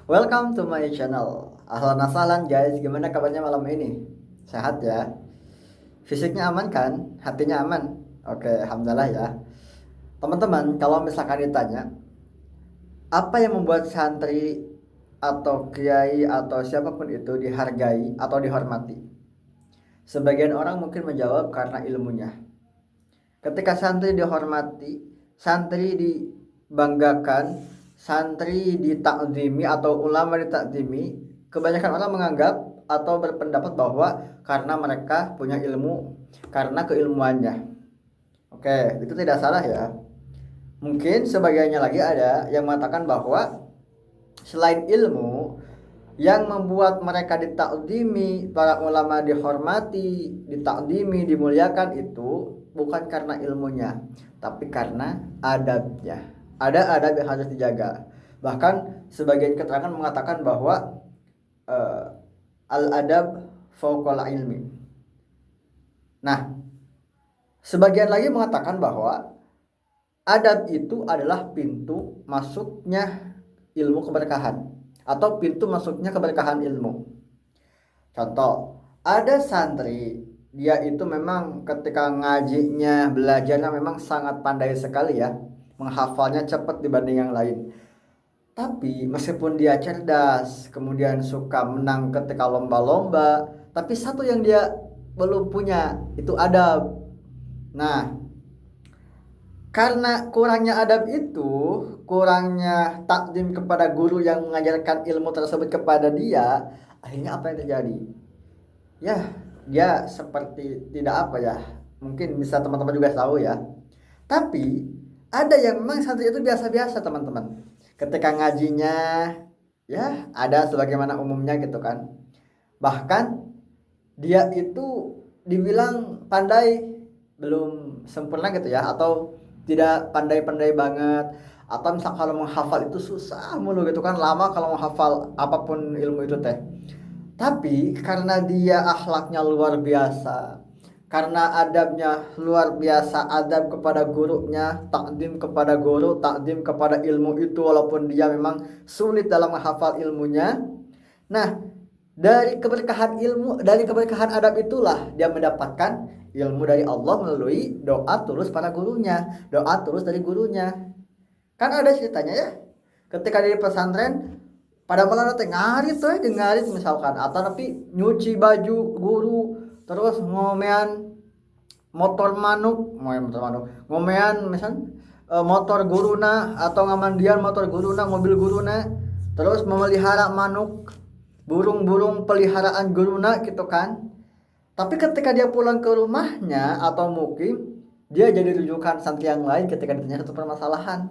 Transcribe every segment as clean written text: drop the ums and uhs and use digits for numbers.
Welcome to my channel. Ahlan wasahlan guys, gimana kabarnya malam ini? Sehat ya? Fisiknya aman kan? Hatinya aman? Oke, alhamdulillah ya. Teman-teman, kalau misalkan ditanya, apa yang membuat santri atau kiai atau siapapun itu dihargai atau dihormati? Sebagian orang mungkin menjawab karena ilmunya. Ketika santri dihormati, santri dibanggakan, santri ditakzimi atau ulama ditakzimi, kebanyakan orang menganggap atau berpendapat bahwa karena mereka punya ilmu, karena keilmuannya. Oke, itu tidak salah ya. Mungkin sebagiannya lagi ada yang mengatakan bahwa selain ilmu yang membuat mereka ditakzimi, para ulama dihormati, ditakzimi, dimuliakan itu bukan karena ilmunya, tapi karena adabnya. Ada adab yang harus dijaga. Bahkan sebagian keterangan mengatakan bahwa al-adab fauqal ilmi. Nah, sebagian lagi mengatakan bahwa adab itu adalah pintu masuknya ilmu keberkahan atau pintu masuknya keberkahan ilmu. Contoh, ada santri, dia itu memang ketika ngajinya, belajarnya memang sangat pandai sekali ya, menghafalnya cepat dibanding yang lain. Tapi meskipun dia cerdas, kemudian suka menang ketika lomba-lomba, tapi satu yang dia belum punya itu adab. Nah, karena kurangnya adab itu, kurangnya takdim kepada guru yang mengajarkan ilmu tersebut kepada dia, akhirnya apa yang terjadi? Ya, dia seperti tidak apa ya. Mungkin bisa teman-teman juga tahu ya. Tapi ada yang memang santri itu biasa-biasa teman-teman. Ketika ngajinya ya ada sebagaimana umumnya gitu kan. Bahkan dia itu dibilang pandai belum sempurna gitu ya, atau tidak pandai-pandai banget, atau misal kalau menghafal itu susah mulu gitu kan, lama kalau menghafal apapun ilmu itu teh. Tapi karena dia akhlaknya luar biasa, karena adabnya luar biasa, adab kepada gurunya, takdim kepada guru, takdim kepada ilmu itu walaupun dia memang sulit dalam menghafal ilmunya. Nah, dari keberkahan ilmu, dari keberkahan adab itulah dia mendapatkan ilmu dari Allah melalui doa tulus para gurunya, doa tulus dari gurunya. Kan ada ceritanya ya. Ketika di pesantren pada malam teh ngarit tuh di ngarit misalkan, atau tapi nyuci baju guru, terus ngomean motor manuk, motor manuk, ngomean misal motor guruna, atau ngamandian motor guruna, mobil guruna, terus memelihara manuk, burung-burung peliharaan guruna gitu kan. Tapi ketika dia pulang ke rumahnya atau mungkin dia jadi rujukan santri yang lain ketika ditanya satu permasalahan.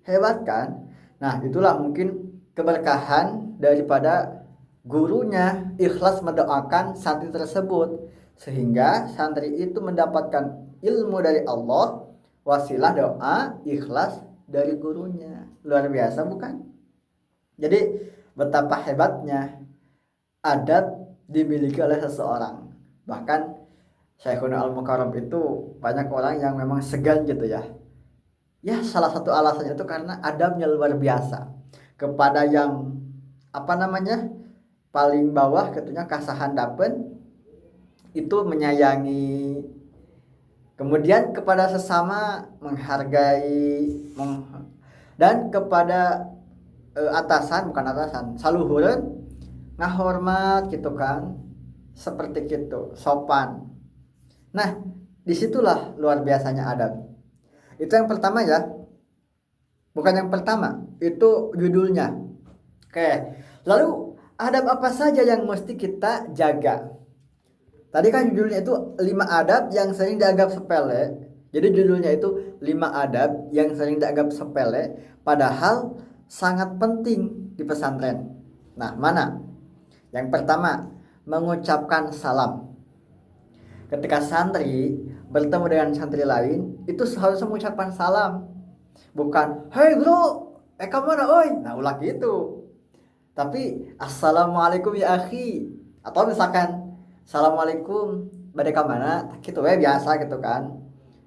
Hebat kan? Nah, itulah mungkin keberkahan daripada gurunya ikhlas mendoakan santri tersebut, sehingga santri itu mendapatkan ilmu dari Allah wasilah doa ikhlas dari gurunya. Luar biasa bukan? Jadi betapa hebatnya adab dimiliki oleh seseorang. Bahkan Syekhuna Al-Mukarram itu banyak orang yang memang segan gitu ya. Ya, salah satu alasannya itu karena adabnya luar biasa. Kepada yang apa namanya? Paling bawah ketunya kasahandapen itu menyayangi. Kemudian kepada sesama menghargai, dan kepada atasan, bukan atasan, saluhureun ngahormat gitu kan. Seperti itu, sopan. Nah, disitulah luar biasanya adab. Itu yang pertama ya. Bukan yang pertama, itu judulnya. Oke. Lalu adab apa saja yang mesti kita jaga? Tadi kan judulnya itu 5 adab yang sering dianggap sepele. Jadi judulnya itu 5 adab yang sering dianggap sepele padahal sangat penting di pesantren. Nah, mana? Yang pertama, mengucapkan salam. Ketika santri bertemu dengan santri lain, itu seharusnya mengucapkan salam. Bukan, "Hei bro, kemana oi?" Nah, ulah gitu. Tapi, "Assalamualaikum ya akhi." Atau misalkan, "Assalamualaikum, bade ka mana?" Gitu we biasa gitu kan.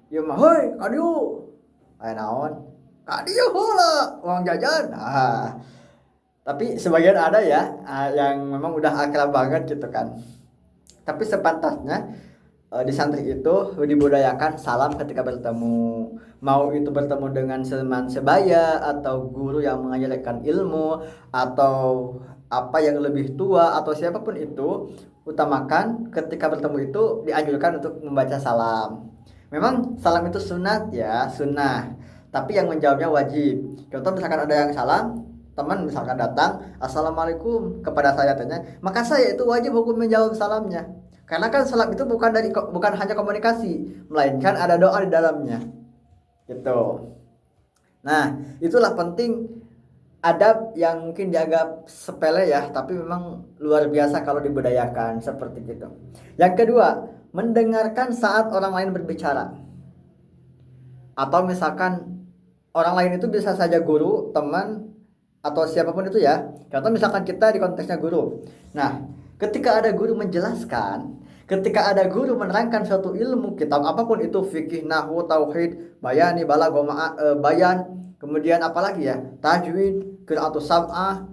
Ieu mah, "Hei, ka dieu." Aya naon? "Ka dieu heula, uang jajan." Nah, Tapi sebagian ada ya yang memang udah akrab banget gitu kan. Tapi sepantasnya di santri itu dibudayakan salam ketika bertemu, mau itu bertemu dengan teman sebaya atau guru yang mengajarkan ilmu atau apa yang lebih tua atau siapapun itu, utamakan ketika bertemu itu dianjurkan untuk membaca salam. Memang salam itu sunat ya, sunnah, tapi yang menjawabnya wajib. Contoh misalkan ada yang salam, teman misalkan datang, assalamualaikum kepada saya tanya, maka saya itu wajib hukum menjawab salamnya. Karena kan salam itu bukan hanya komunikasi, melainkan ada doa di dalamnya. Gitu. Nah, itulah penting adab yang mungkin dianggap sepele ya, tapi memang luar biasa kalau dibudayakan seperti itu. Yang kedua, mendengarkan saat orang lain berbicara. Atau misalkan orang lain itu bisa saja guru, teman, atau siapapun itu ya. Contoh misalkan kita di konteksnya guru. Nah, ketika ada guru menjelaskan, ketika ada guru menerangkan suatu ilmu kitab apapun itu, fikih, nahwu, tauhid, bayani, balaghah, bayan, kemudian apalagi ya, tajwid, qiraatus sab'ah,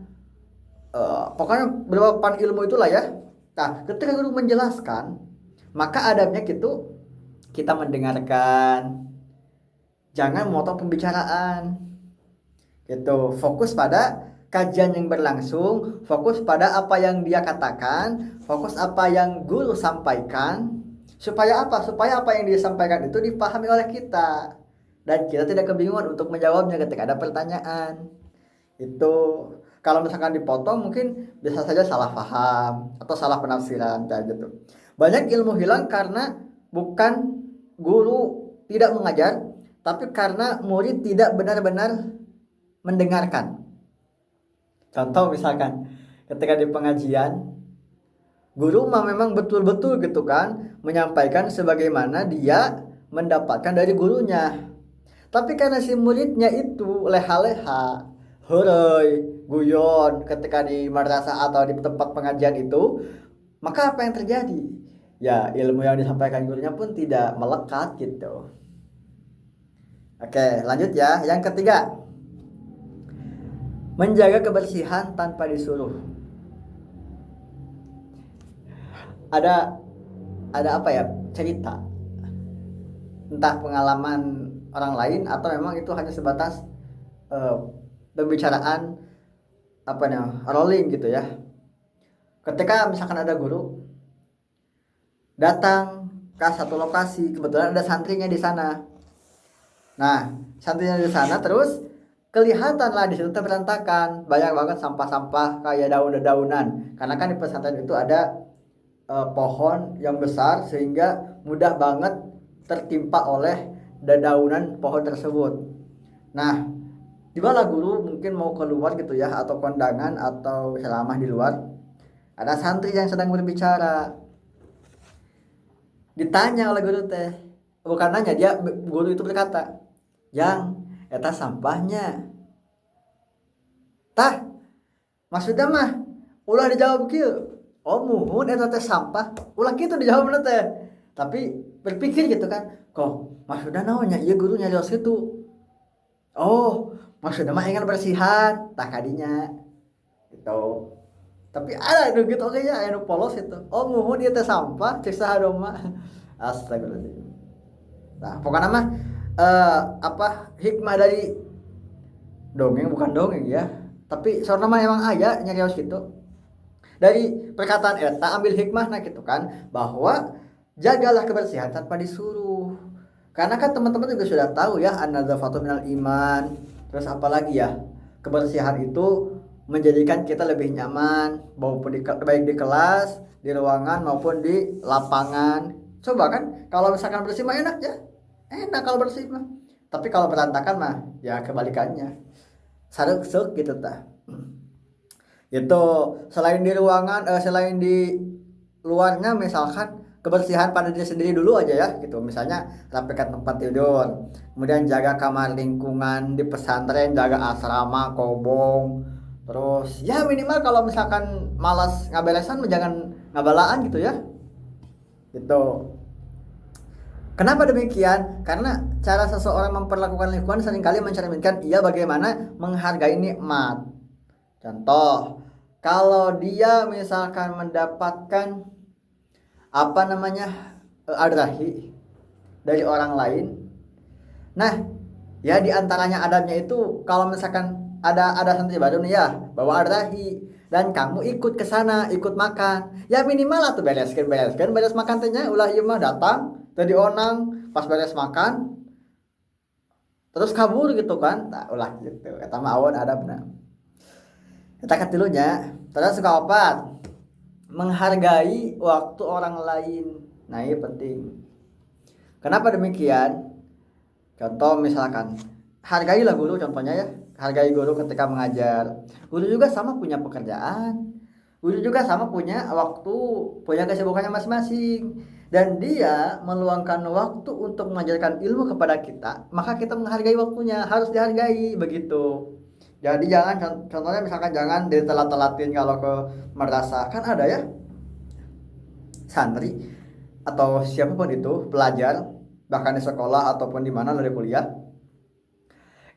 pokoknya beberapa ilmu itulah ya. Nah, ketika guru menjelaskan, maka adabnya gitu kita mendengarkan, jangan memotong pembicaraan. Gitu, fokus pada kajian yang berlangsung, fokus pada apa yang dia katakan, fokus apa yang guru sampaikan, supaya apa? Supaya apa yang dia sampaikan itu dipahami oleh kita dan kita tidak kebingungan untuk menjawabnya ketika ada pertanyaan. Itu kalau misalkan dipotong mungkin bisa saja salah paham atau salah penafsiran kayak gitu. Banyak ilmu hilang karena bukan guru tidak mengajar, tapi karena murid tidak benar-benar mendengarkan. Contoh misalkan ketika di pengajian, guru memang betul-betul gitu kan menyampaikan sebagaimana dia mendapatkan dari gurunya. Tapi karena si muridnya itu leha-leha, hurry, guyon ketika di madrasah atau di tempat pengajian itu, maka apa yang terjadi? Ya, ilmu yang disampaikan gurunya pun tidak melekat gitu. Oke, lanjut ya. Yang ketiga, menjaga kebersihan tanpa disuruh. Ada apa ya? Cerita. Entah pengalaman orang lain atau memang itu hanya sebatas pembicaraan apa namanya? Rolling gitu ya. Ketika misalkan ada guru datang ke satu lokasi, kebetulan ada santrinya di sana. Nah, santrinya di sana terus kelihatan lah di situ berantakan, banyak banget sampah-sampah kayak daun-daunan. Karena kan di pesantren itu ada pohon yang besar sehingga mudah banget tertimpa oleh dedaunan pohon tersebut. Nah, di mana guru mungkin mau keluar gitu ya, atau kondangan atau ceramah di luar, ada santri yang sedang berbicara. Ditanya oleh guru teh, bukan nanya, dia guru itu berkata, "Yang eta sampahnya." Tah, maksudnya mah ulah dijawab kieu. Oh, muhun eta teh sampah. Ulah kitu dijawab teh. Tapi berpikir gitu kan, kok maksudnya naonnya ieu guru nyarios kitu. Oh, maksudnya mah ingin bersihan, tah kadinya. Gitu. Tapi ada nu gitu oke ya, anu polos itu. Oh, muhun ieu teh sampah, cek saha mah. Astagfirullahaladzim. Nah, pokoknya mah hikmah dari dongeng bukan dongeng ya. Tapi soalnya mah emang aya nyarios gitu. Dari perkataan eta ambil hikmahnya gitu kan, bahwa jagalah kebersihan tanpa disuruh. Karena kan teman-teman juga sudah tahu ya, an-nadzafatu minal iman. Terus apalagi ya? Kebersihan itu menjadikan kita lebih nyaman, baik di kelas, di ruangan maupun di lapangan. Coba kan kalau misalkan bersih mah enak ya. Enak kalau bersih mah. Tapi kalau berantakan mah ya kebalikannya. Saruk-saruk gitu tah. Itu selain di ruangan, selain di luarnya misalkan kebersihan pada diri sendiri dulu aja ya gitu. Misalnya rapikan tempat tidur, kemudian jaga kamar lingkungan di pesantren, jaga asrama, kobong. Terus ya minimal kalau misalkan malas ngaberesan jangan ngabalaan gitu ya. Gitu. Kenapa demikian? Karena cara seseorang memperlakukan lingkungan seringkali mencerminkan ia bagaimana menghargai nikmat. Contoh, kalau dia misalkan mendapatkan apa namanya adrahi dari orang lain, nah ya diantaranya adabnya itu kalau misalkan ada santri baru nih ya bawa adrahi dan kamu ikut ke sana ikut makan, ya minimal lah tuh beres makan tehnya ulah ieu mah datang tadi onang pas beres makan terus kabur gitu kan, tak ulah gitu eta mah awan adabna. Eta katilunya terus kaopat menghargai waktu orang lain. Nah, ini penting. Kenapa demikian? Contoh misalkan, hargailah guru contohnya ya. Hargai guru ketika mengajar. Guru juga sama punya pekerjaan. Guru juga sama punya waktu, punya kesibukannya masing-masing. Dan dia meluangkan waktu untuk mengajarkan ilmu kepada kita, maka kita menghargai waktunya, harus dihargai begitu. Jadi jangan contohnya misalkan jangan ditelat-telatin kalau ke madrasah. Kan ada ya santri atau siapapun itu pelajar bahkan di sekolah ataupun di mana dari kuliah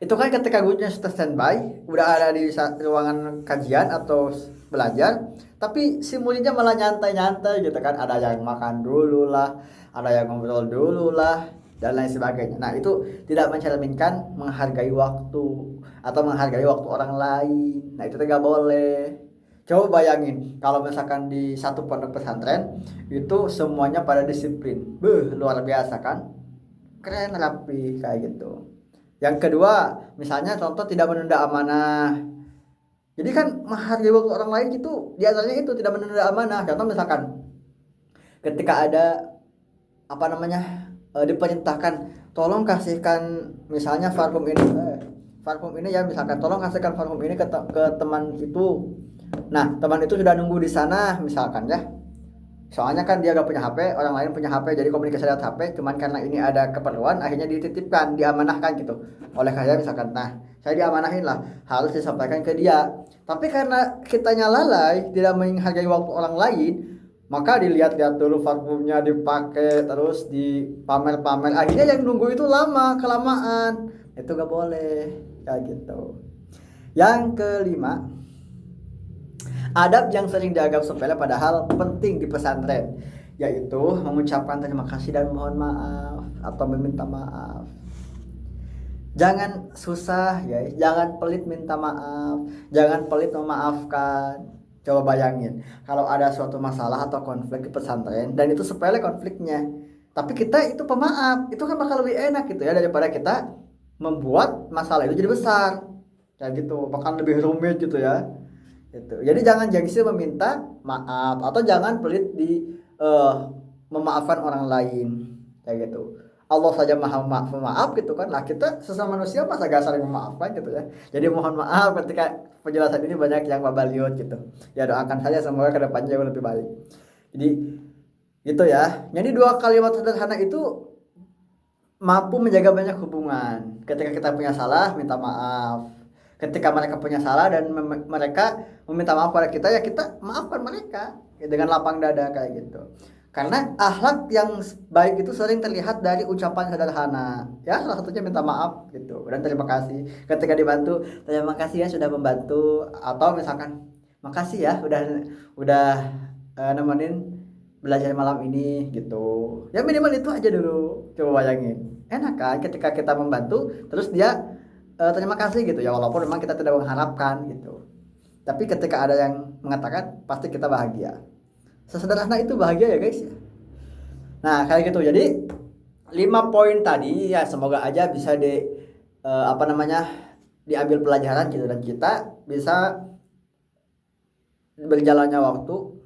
itu kan ketika gurunya sudah standby udah ada di ruangan kajian atau belajar tapi si muridnya malah nyantai-nyantai gitu kan, ada yang makan dulu lah, ada yang ngobrol dulu lah dan lain sebagainya. Nah itu tidak mencerminkan menghargai waktu atau menghargai waktu orang lain. Nah itu tidak boleh. Coba bayangin kalau misalkan di satu pondok pesantren itu semuanya pada disiplin, luar biasa kan, keren rapi kayak gitu. Yang kedua, misalnya contoh tidak menunda amanah. Jadi kan menghargai waktu orang lain gitu, di antaranya itu tidak menunda amanah. Contoh misalkan ketika ada apa namanya diperintahkan, tolong kasihkan misalnya parfum ini ya misalkan, tolong kasihkan parfum ini ke teman itu. Nah teman itu sudah nunggu di sana misalkan ya. Soalnya kan dia gak punya HP, orang lain punya HP, jadi komunikasi lewat HP. Cuman karena ini ada keperluan, akhirnya dititipkan, diamanahkan gitu. Oleh saya misalkan, nah saya diamanahin lah, harus disampaikan ke dia. Tapi karena kitanya lalai, tidak menghargai waktu orang lain, maka dilihat-lihat dulu parfumnya dipakai, terus dipamer-pamer. Akhirnya yang nunggu itu lama, kelamaan. Itu gak boleh, kayak gitu. Yang kelima, adab yang sering dianggap sepele padahal penting di pesantren, yaitu mengucapkan terima kasih dan mohon maaf atau meminta maaf. Jangan susah ya, jangan pelit minta maaf, jangan pelit memaafkan. Coba bayangin, kalau ada suatu masalah atau konflik di pesantren dan itu sepele konfliknya, tapi kita itu pemaaf, itu kan bakal lebih enak gitu ya daripada kita membuat masalah itu jadi besar. Kayak gitu, bahkan lebih rumit gitu ya. Gitu. Jadi jangan gengsi meminta maaf atau jangan pelit di memaafkan orang lain kayak gitu. Allah saja maha maaf gitu kan. Lah kita sesama manusia masa gak saling memaafkan gitu ya. Jadi mohon maaf ketika penjelasan ini banyak yang babaliot gitu. Ya doakan saja semoga kedepannya jauh lebih baik. Jadi gitu ya. Jadi dua kalimat sederhana itu mampu menjaga banyak hubungan. Ketika kita punya salah minta maaf. Ketika mereka punya salah dan mereka meminta maaf pada kita, ya kita maafkan mereka dengan lapang dada kayak gitu. Karena akhlak yang baik itu sering terlihat dari ucapan sederhana. Ya salah satunya minta maaf gitu dan terima kasih. Ketika dibantu, terima kasih ya sudah membantu, atau misalkan makasih ya udah nemenin belajar malam ini gitu. Ya minimal itu aja dulu. Coba bayangin. Enak kan ketika kita membantu terus dia terima kasih gitu ya, walaupun memang kita tidak mengharapkan gitu. Tapi ketika ada yang mengatakan pasti kita bahagia. Sesederhana itu bahagia ya guys ya. Nah kayak gitu. Jadi 5 poin tadi ya semoga aja bisa diambil pelajaran gitu dan kita bisa berjalannya waktu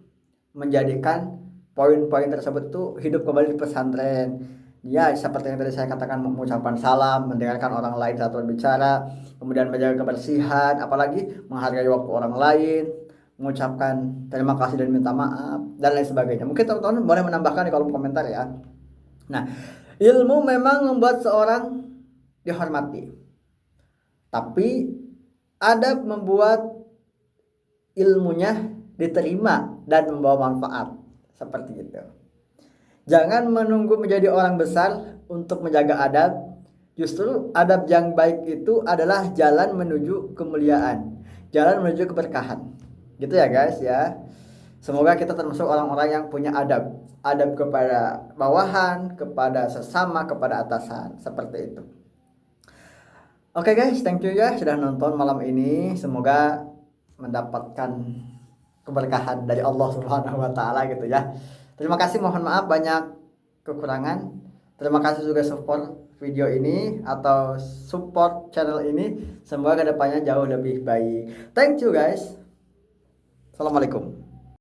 menjadikan poin-poin tersebut itu hidup kembali di pesantren. Ya seperti yang tadi saya katakan, mengucapkan salam, mendengarkan orang lain saat berbicara, kemudian menjaga kebersihan, apalagi menghargai waktu orang lain, mengucapkan terima kasih dan minta maaf dan lain sebagainya. Mungkin teman-teman boleh menambahkan di kolom komentar ya. Nah, ilmu memang membuat seorang dihormati, tapi adab membuat ilmunya diterima dan membawa manfaat, seperti itu. Jangan menunggu menjadi orang besar untuk menjaga adab. Justru adab yang baik itu adalah jalan menuju kemuliaan. jalan menuju keberkahan. Gitu ya guys ya. Semoga kita termasuk orang-orang yang punya adab. Adab kepada bawahan, kepada sesama, kepada atasan. Seperti itu. Oke guys, thank you ya sudah nonton malam ini. Semoga mendapatkan keberkahan dari Allah Subhanahu wa taala gitu ya. Terima kasih, mohon maaf banyak kekurangan. Terima kasih juga support video ini atau support channel ini. Semoga kedepannya jauh lebih baik. Thank you guys. Assalamualaikum.